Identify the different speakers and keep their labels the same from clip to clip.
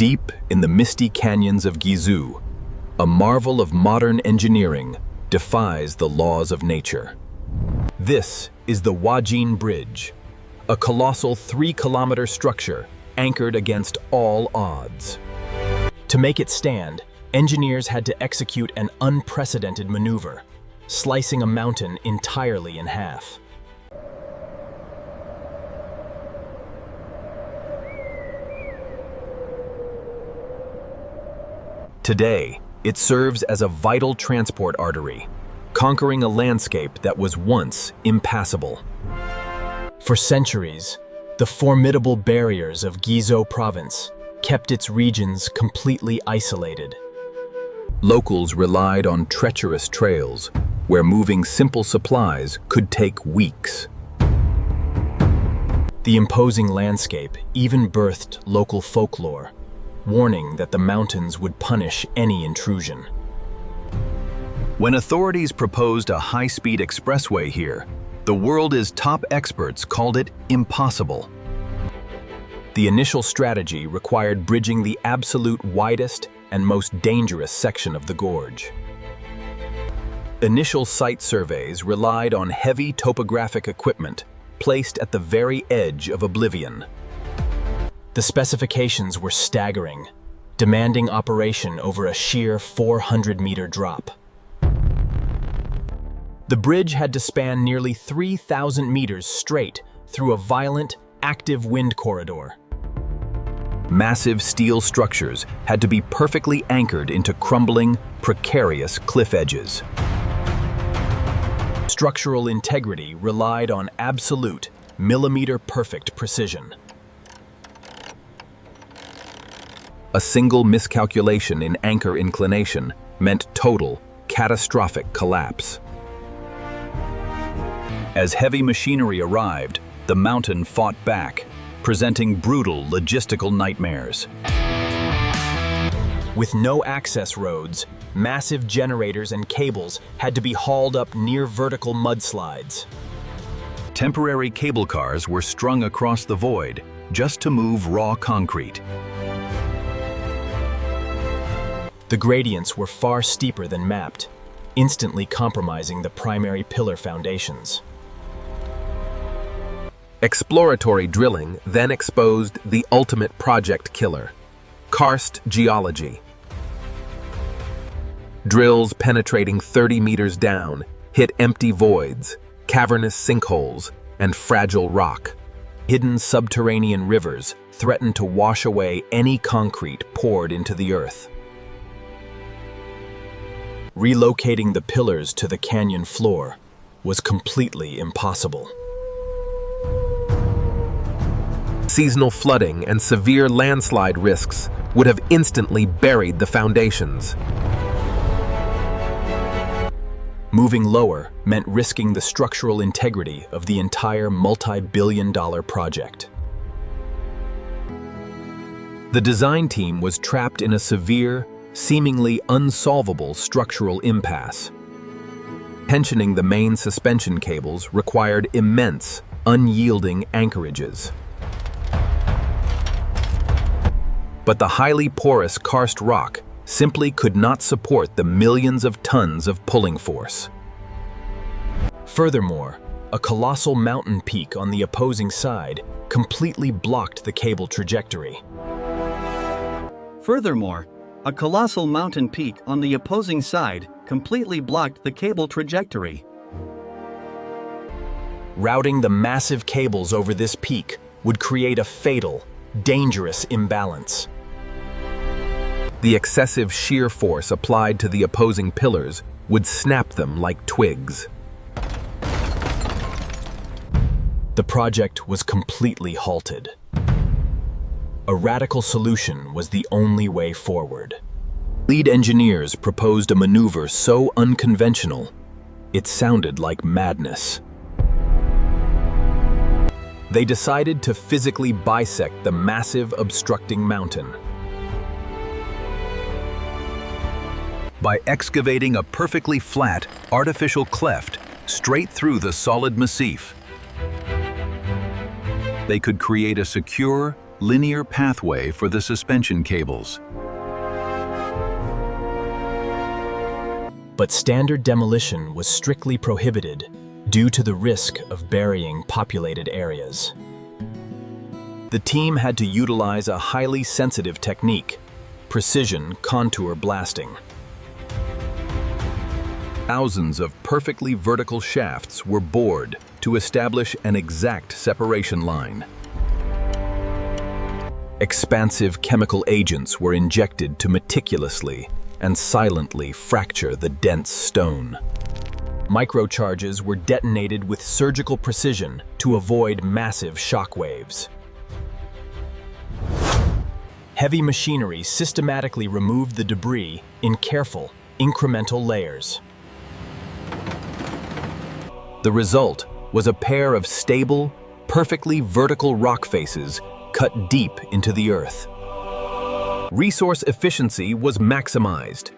Speaker 1: Deep in the misty canyons of Gizu, a marvel of modern engineering defies the laws of nature. This is the Wajin Bridge, a colossal 3-kilometer structure anchored against all odds. To make it stand, engineers had to execute an unprecedented maneuver, slicing a mountain entirely in half. Today, it serves as a vital transport artery, conquering a landscape that was once impassable. For centuries, the formidable barriers of Gizo province kept its regions completely isolated. Locals relied on treacherous trails, where moving simple supplies could take weeks. The imposing landscape even birthed local folklore, warning that the mountains would punish any intrusion. When authorities proposed a high-speed expressway here, the world's top experts called it impossible. The initial strategy required bridging the absolute widest and most dangerous section of the gorge. Initial site surveys relied on heavy topographic equipment placed at the very edge of oblivion. The specifications were staggering, demanding operation over a sheer 400-meter drop. The bridge had to span nearly 3,000 meters straight through a violent, active wind corridor. Massive steel structures had to be perfectly anchored into crumbling, precarious cliff edges. Structural integrity relied on absolute, millimeter-perfect precision. A single miscalculation in anchor inclination meant total, catastrophic collapse. As heavy machinery arrived, the mountain fought back, presenting brutal logistical nightmares. With no access roads, massive generators and cables had to be hauled up near vertical mudslides. Temporary cable cars were strung across the void just to move raw concrete. The gradients were far steeper than mapped, instantly compromising the primary pillar foundations. Exploratory drilling then exposed the ultimate project killer, karst geology. Drills penetrating 30 meters down hit empty voids, cavernous sinkholes, and fragile rock. Hidden subterranean rivers threatened to wash away any concrete poured into the earth. Relocating the pillars to the canyon floor was completely impossible. Seasonal flooding and severe landslide risks would have instantly buried the foundations. Moving lower meant risking the structural integrity of the entire multi-billion-dollar project. The design team was trapped in a severe, seemingly unsolvable structural impasse. Tensioning the main suspension cables required immense, unyielding anchorages. But the highly porous karst rock simply could not support the millions of tons of pulling force. Furthermore, a colossal mountain peak on the opposing side completely blocked the cable trajectory.
Speaker 2: Furthermore, a colossal mountain peak on the opposing side completely blocked the cable trajectory.
Speaker 1: Routing the massive cables over this peak would create a fatal, dangerous imbalance. The excessive shear force applied to the opposing pillars would snap them like twigs. The project was completely halted. A radical solution was the only way forward. Lead engineers proposed a maneuver so unconventional, it sounded like madness. They decided to physically bisect the massive obstructing mountain. By excavating a perfectly flat, artificial cleft straight through the solid massif, they could create a secure,
Speaker 3: linear pathway for the suspension cables.
Speaker 1: But standard demolition was strictly prohibited due to the risk of burying populated areas. The team had to utilize a highly sensitive technique, precision contour blasting. Thousands of perfectly vertical shafts were bored to establish an exact separation line. Expansive chemical agents were injected to meticulously and silently fracture the dense stone. Microcharges were detonated with surgical precision to avoid massive shock waves. Heavy machinery systematically removed the debris in careful, incremental layers. The result was a pair of stable, perfectly vertical rock faces cut deep into the earth. Resource efficiency was maximized.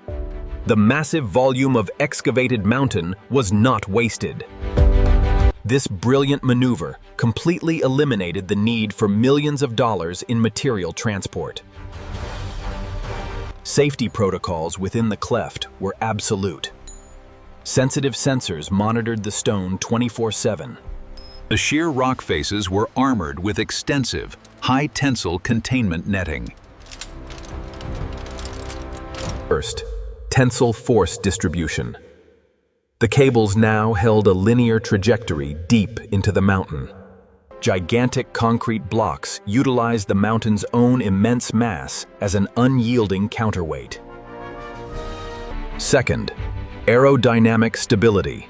Speaker 1: The massive volume of excavated mountain was not wasted. This brilliant maneuver completely eliminated the need for millions of dollars in material transport. Safety protocols within the cleft were absolute. Sensitive sensors monitored the stone 24/7.
Speaker 3: The sheer rock faces were armored with extensive, high-tensile containment netting.
Speaker 1: First, tensile force distribution. The cables now held a linear trajectory deep into the mountain. Gigantic concrete blocks utilized the mountain's own immense mass as an unyielding counterweight. Second, aerodynamic stability.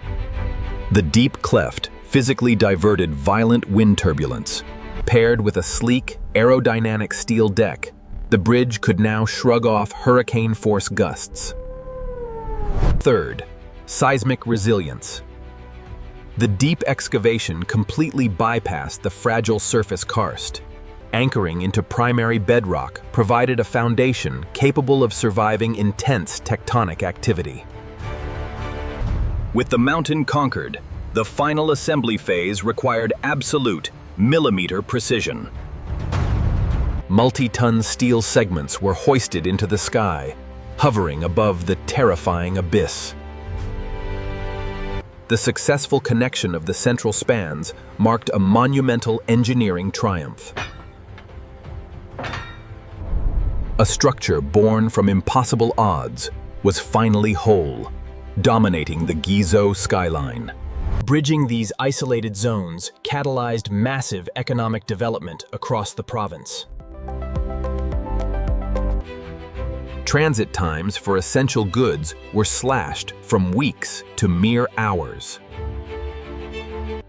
Speaker 1: The deep cleft physically diverted violent wind turbulence. Paired with a sleek, aerodynamic steel deck, the bridge could now shrug off hurricane-force gusts. Third, seismic resilience. The deep excavation completely bypassed the fragile surface karst. Anchoring into primary bedrock provided a foundation capable of surviving intense tectonic activity. With the mountain conquered, the final assembly phase required absolute, millimeter precision. Multi-ton steel segments were hoisted into the sky, hovering above the terrifying abyss. The successful connection of the central spans marked a monumental engineering triumph. A structure born from impossible odds was finally whole, dominating the Guizhou skyline. Bridging these isolated zones catalyzed massive economic development across the province. Transit times for essential goods were slashed from weeks to mere hours.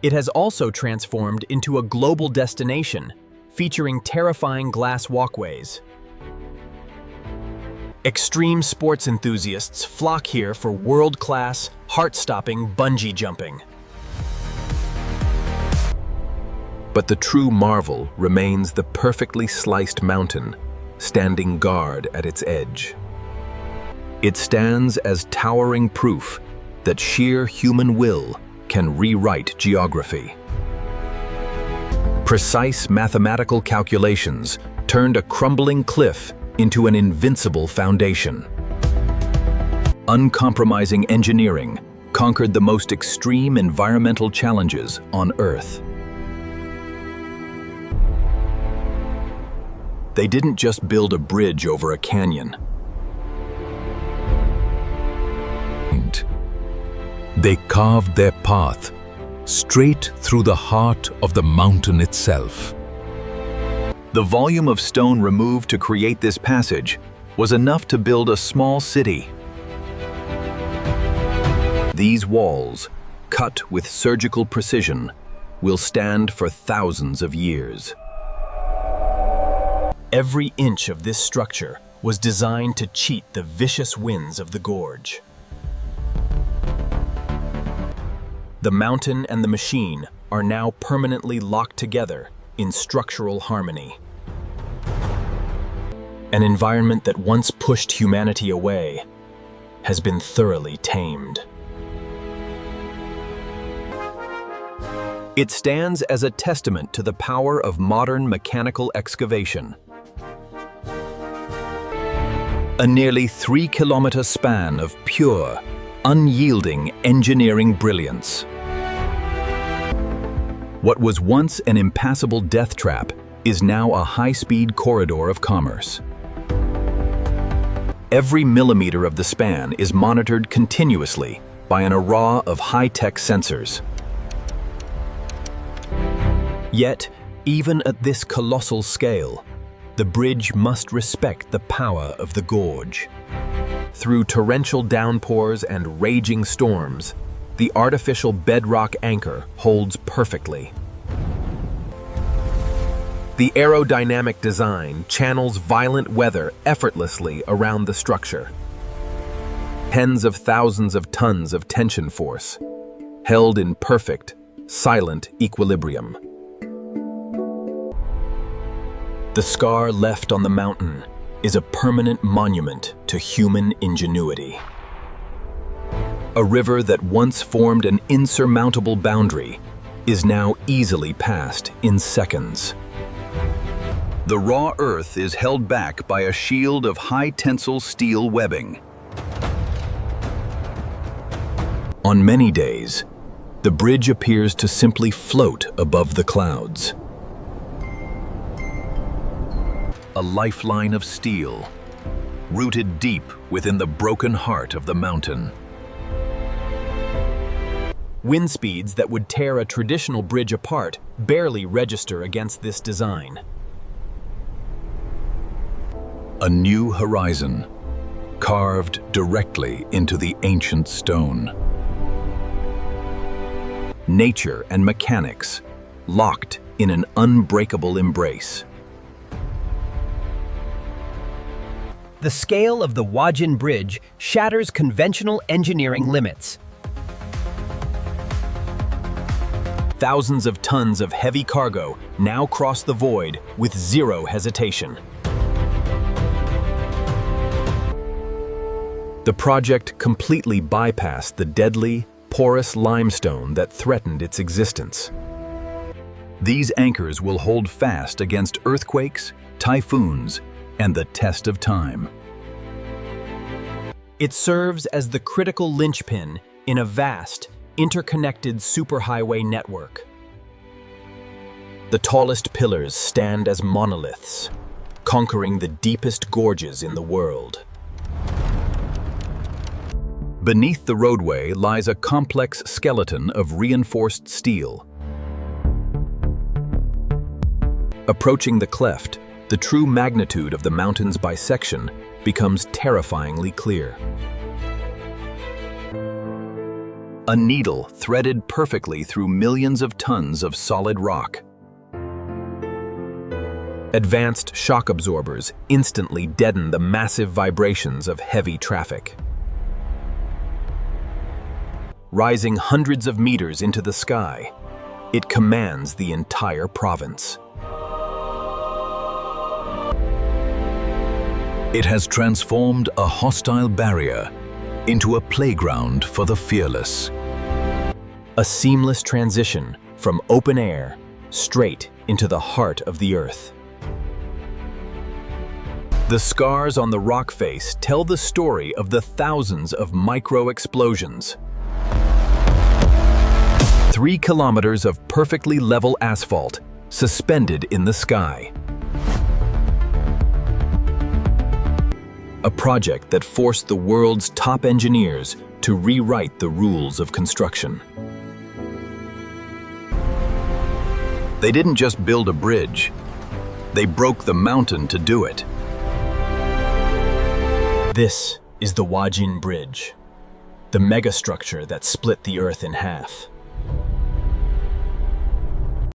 Speaker 1: It has also transformed into a global destination, featuring terrifying glass walkways. Extreme sports enthusiasts flock here for world-class, heart-stopping bungee jumping. But the true marvel remains the perfectly sliced mountain, standing guard at its edge. It stands as towering proof that sheer human will can rewrite geography. Precise mathematical calculations turned a crumbling cliff into an invincible foundation. Uncompromising engineering conquered the most extreme environmental challenges on Earth. They didn't just build a bridge over a canyon.
Speaker 4: They carved their path straight through the heart of the mountain itself.
Speaker 3: The volume of stone removed to create this passage was enough to build a small city. These walls, cut with surgical precision, will stand for thousands of years.
Speaker 1: Every inch of this structure was designed to cheat the vicious winds of the gorge. The mountain and the machine are now permanently locked together in structural harmony. An environment that once pushed humanity away has been thoroughly tamed. It stands as a testament to the power of modern mechanical excavation. A nearly 3-kilometer span of pure, unyielding engineering brilliance. What was once an impassable death trap is now a high-speed corridor of commerce. Every millimeter of the span is monitored continuously by an array of high-tech sensors. Yet, even at this colossal scale, the bridge must respect the power of the gorge. Through torrential downpours and raging storms, the artificial bedrock anchor holds perfectly. The aerodynamic design channels violent weather effortlessly around the structure. Tens of thousands of tons of tension force, held in perfect, silent equilibrium. The scar left on the mountain is a permanent monument to human ingenuity. A river that once formed an insurmountable boundary is now easily passed in seconds. The raw earth is held back by a shield of high-tensile steel webbing. On many days, the bridge appears to simply float above the clouds. A lifeline of steel, rooted deep within the broken heart of the mountain. Wind speeds that would tear a traditional bridge apart barely register against this design. A new horizon, carved directly into the ancient stone. Nature and mechanics, locked in an unbreakable embrace.
Speaker 5: The scale of the Wajin Bridge shatters conventional engineering limits.
Speaker 1: Thousands of tons of heavy cargo now cross the void with zero hesitation. The project completely bypassed the deadly, porous limestone that threatened its existence. These anchors will hold fast against earthquakes, typhoons, and the test of time.
Speaker 5: It serves as the critical linchpin in a vast, interconnected superhighway network.
Speaker 1: The tallest pillars stand as monoliths, conquering the deepest gorges in the world. Beneath the roadway lies a complex skeleton of reinforced steel. Approaching the cleft, the true magnitude of the mountain's bisection becomes terrifyingly clear. A needle threaded perfectly through millions of tons of solid rock. Advanced shock absorbers instantly deaden the massive vibrations of heavy traffic. Rising hundreds of meters into the sky, it commands the entire province.
Speaker 4: It has transformed a hostile barrier into a playground for the fearless.
Speaker 1: A seamless transition from open air straight into the heart of the earth. The scars on the rock face tell the story of the thousands of micro-explosions. 3 kilometers of perfectly level asphalt suspended in the sky. A project that forced the world's top engineers to rewrite the rules of construction. They didn't just build a bridge, they broke the mountain to do it. This is the Wajin Bridge, the megastructure that split the earth in half.